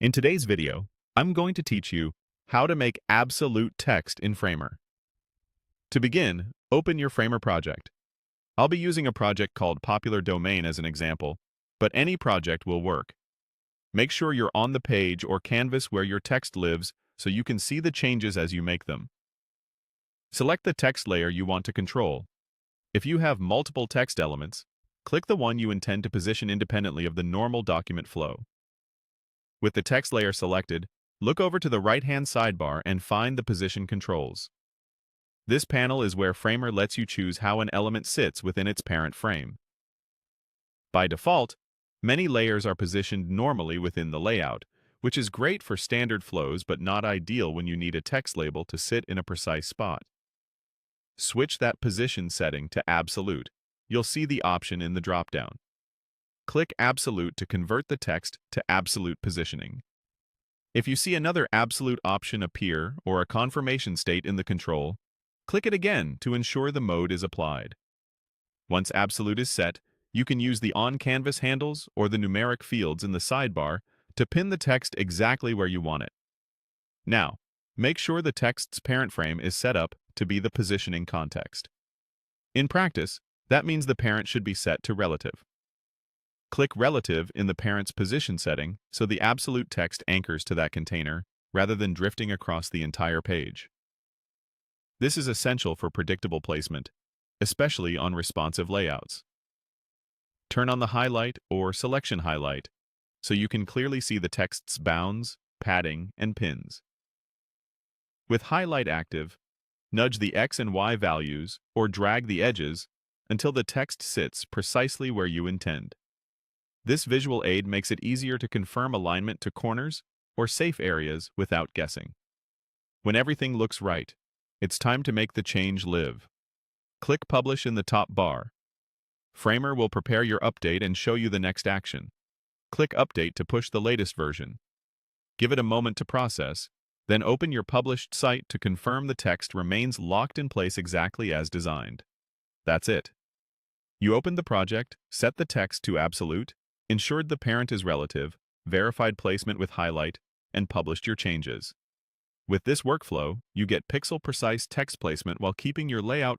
In today's video, I'm going to teach you how to make absolute text in Framer. To begin, open your Framer project. I'll be using a project called Popular Domain as an example, but any project will work. Make sure you're on the page or canvas where your text lives so you can see the changes as you make them. Select the text layer you want to control. If you have multiple text elements, click the one you intend to position independently of the normal document flow. With the text layer selected, look over to the right-hand sidebar and find the position controls. This panel is where Framer lets you choose how an element sits within its parent frame. By default, many layers are positioned normally within the layout, which is great for standard flows but not ideal when you need a text label to sit in a precise spot. Switch that position setting to Absolute. You'll see the option in the dropdown. Click Absolute to convert the text to absolute positioning. If you see another absolute option appear or a confirmation state in the control, click it again to ensure the mode is applied. Once absolute is set, you can use the on-canvas handles or the numeric fields in the sidebar to pin the text exactly where you want it. Now, make sure the text's parent frame is set up to be the positioning context. In practice, that means the parent should be set to relative. Click Relative in the parent's position setting so the absolute text anchors to that container rather than drifting across the entire page. This is essential for predictable placement, especially on responsive layouts. Turn on the highlight or selection highlight so you can clearly see the text's bounds, padding, and pins. With highlight active, nudge the X and Y values or drag the edges until the text sits precisely where you intend. This visual aid makes it easier to confirm alignment to corners or safe areas without guessing. When everything looks right, it's time to make the change live. Click Publish in the top bar. Framer will prepare your update and show you the next action. Click Update to push the latest version. Give it a moment to process, then open your published site to confirm the text remains locked in place exactly as designed. That's it. You opened the project, set the text to absolute, ensured the parent is relative, verified placement with highlight, and published your changes. With this workflow, you get pixel-precise text placement while keeping your layout